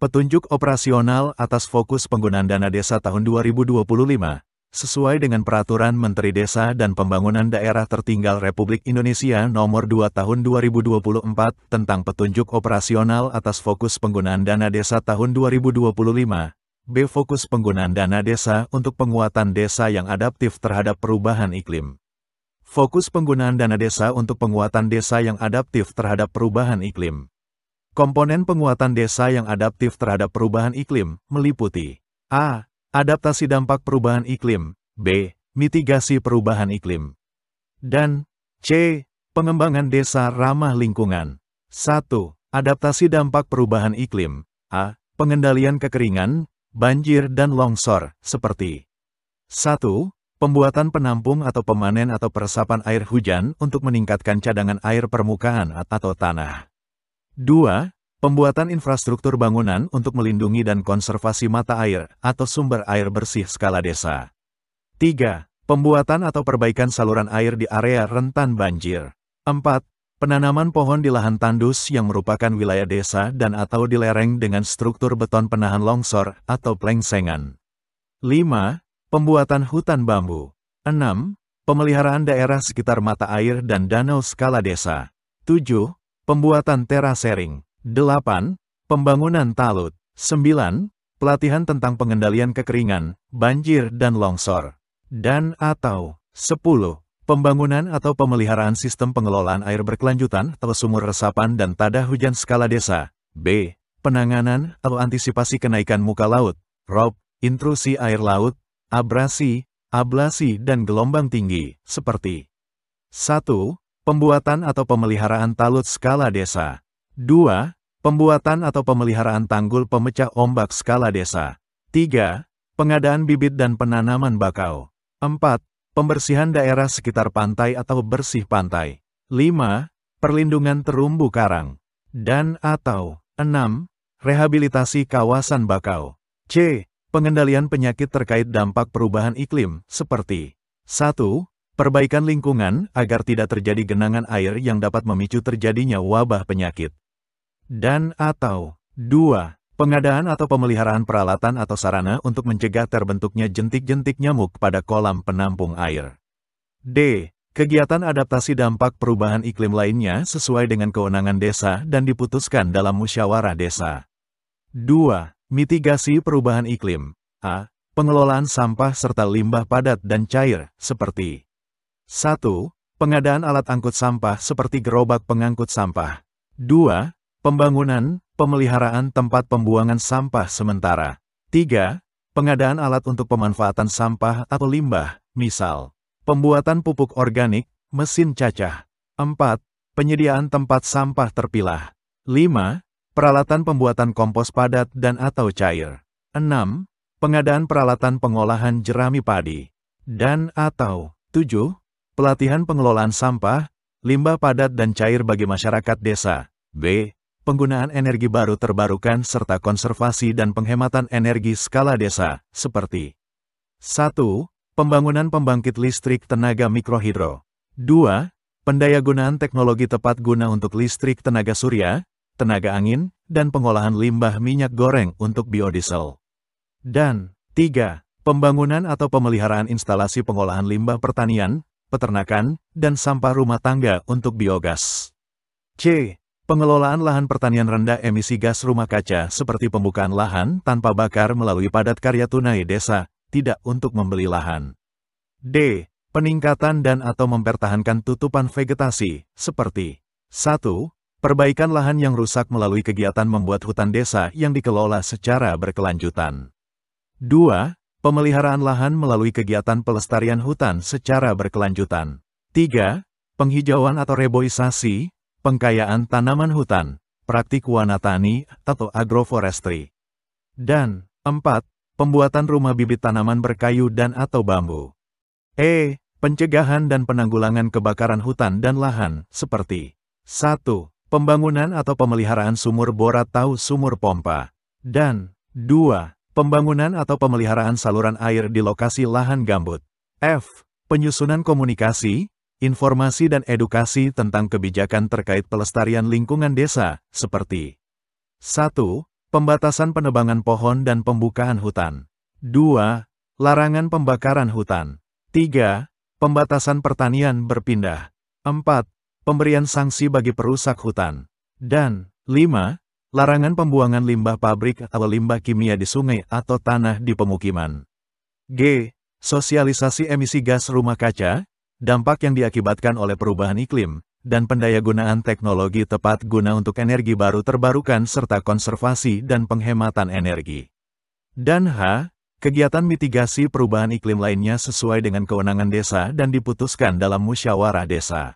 Petunjuk operasional atas fokus penggunaan dana desa tahun 2025, sesuai dengan Peraturan Menteri Desa dan Pembangunan Daerah Tertinggal Republik Indonesia Nomor 2 Tahun 2024 tentang petunjuk operasional atas fokus penggunaan dana desa tahun 2025. B. Fokus penggunaan dana desa untuk penguatan desa yang adaptif terhadap perubahan iklim. Fokus penggunaan dana desa untuk penguatan desa yang adaptif terhadap perubahan iklim. Komponen penguatan desa yang adaptif terhadap perubahan iklim meliputi A. Adaptasi dampak perubahan iklim, B. Mitigasi perubahan iklim, dan C. Pengembangan desa ramah lingkungan. 1. Adaptasi dampak perubahan iklim. A. Pengendalian kekeringan, banjir dan longsor, seperti 1. Pembuatan penampung atau pemanen atau peresapan air hujan untuk meningkatkan cadangan air permukaan atau tanah. 2. Pembuatan infrastruktur bangunan untuk melindungi dan konservasi mata air atau sumber air bersih skala desa. 3. Pembuatan atau perbaikan saluran air di area rentan banjir. 4. Penanaman pohon di lahan tandus yang merupakan wilayah desa dan atau di lereng dengan struktur beton penahan longsor atau plengsengan. 5. Pembuatan hutan bambu. 6. Pemeliharaan daerah sekitar mata air dan danau skala desa. 7. Pembuatan terasering. 8. Pembangunan talut. 9. Pelatihan tentang pengendalian kekeringan, banjir dan longsor. Dan atau 10. Pembangunan atau pemeliharaan sistem pengelolaan air berkelanjutan atau sumur resapan dan tada hujan skala desa. B. Penanganan atau antisipasi kenaikan muka laut, ROB, intrusi air laut, abrasi, ablasi dan gelombang tinggi, seperti 1. Pembuatan atau pemeliharaan talut skala desa. 2. Pembuatan atau pemeliharaan tanggul pemecah ombak skala desa. 3. Pengadaan bibit dan penanaman bakau. 4. Pembersihan daerah sekitar pantai atau bersih pantai. 5. Perlindungan terumbu karang. Dan atau 6. Rehabilitasi kawasan bakau. C. Pengendalian penyakit terkait dampak perubahan iklim, seperti 1. Perbaikan lingkungan agar tidak terjadi genangan air yang dapat memicu terjadinya wabah penyakit. Dan atau 2. Pengadaan atau pemeliharaan peralatan atau sarana untuk mencegah terbentuknya jentik-jentik nyamuk pada kolam penampung air. D. Kegiatan adaptasi dampak perubahan iklim lainnya sesuai dengan kewenangan desa dan diputuskan dalam musyawarah desa. 2. Mitigasi perubahan iklim. A. Pengelolaan sampah serta limbah padat dan cair, seperti 1. Pengadaan alat angkut sampah seperti gerobak pengangkut sampah. 2. Pembangunan, pemeliharaan tempat pembuangan sampah sementara. 3. Pengadaan alat untuk pemanfaatan sampah atau limbah, misal pembuatan pupuk organik, mesin cacah. 4. Penyediaan tempat sampah terpilah. 5. Peralatan pembuatan kompos padat dan atau cair. 6. Pengadaan peralatan pengolahan jerami padi. Dan atau 7. Pelatihan pengelolaan sampah, limbah padat dan cair bagi masyarakat desa. B. Penggunaan energi baru terbarukan serta konservasi dan penghematan energi skala desa, seperti 1. Pembangunan pembangkit listrik tenaga mikrohidro. 2. Pendayagunaan teknologi tepat guna untuk listrik tenaga surya, tenaga angin, dan pengolahan limbah minyak goreng untuk biodiesel. Dan 3. Pembangunan atau pemeliharaan instalasi pengolahan limbah pertanian, peternakan, dan sampah rumah tangga untuk biogas. C. Pengelolaan lahan pertanian rendah emisi gas rumah kaca seperti pembukaan lahan tanpa bakar melalui padat karya tunai desa, tidak untuk membeli lahan. D. Peningkatan dan atau mempertahankan tutupan vegetasi, seperti 1. Perbaikan lahan yang rusak melalui kegiatan membuat hutan desa yang dikelola secara berkelanjutan. 2. Pemeliharaan lahan melalui kegiatan pelestarian hutan secara berkelanjutan. 3. Penghijauan atau reboisasi, pengkayaan tanaman hutan, praktik wanatani atau agroforestry. Dan 4. Pembuatan rumah bibit tanaman berkayu dan atau bambu. E. Pencegahan dan penanggulangan kebakaran hutan dan lahan, seperti 1. Pembangunan atau pemeliharaan sumur bor atau sumur pompa. Dan 2. Pembangunan atau pemeliharaan saluran air di lokasi lahan gambut. F. Penyusunan komunikasi, informasi dan edukasi tentang kebijakan terkait pelestarian lingkungan desa, seperti 1. Pembatasan penebangan pohon dan pembukaan hutan. 2. Larangan pembakaran hutan. 3. Pembatasan pertanian berpindah. 4. Pemberian sanksi bagi perusak hutan. Dan 5. Larangan pembuangan limbah pabrik atau limbah kimia di sungai atau tanah di pemukiman. G. Sosialisasi emisi gas rumah kaca, dampak yang diakibatkan oleh perubahan iklim, dan pendayagunaan teknologi tepat guna untuk energi baru terbarukan serta konservasi dan penghematan energi. Dan H. Kegiatan mitigasi perubahan iklim lainnya sesuai dengan kewenangan desa dan diputuskan dalam musyawarah desa.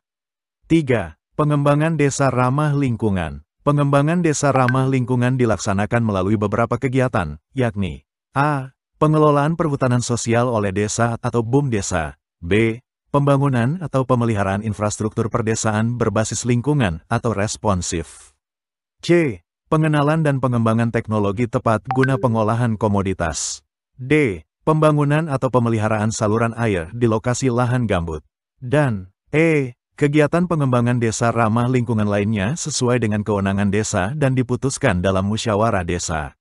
3. Pengembangan desa ramah lingkungan. Pengembangan desa ramah lingkungan dilaksanakan melalui beberapa kegiatan, yakni A. Pengelolaan perhutanan sosial oleh desa atau BUMDesa. B. Pembangunan atau pemeliharaan infrastruktur perdesaan berbasis lingkungan atau responsif. C. Pengenalan dan pengembangan teknologi tepat guna pengolahan komoditas. D. Pembangunan atau pemeliharaan saluran air di lokasi lahan gambut. Dan E. Kegiatan pengembangan desa ramah lingkungan lainnya sesuai dengan kewenangan desa dan diputuskan dalam musyawarah desa.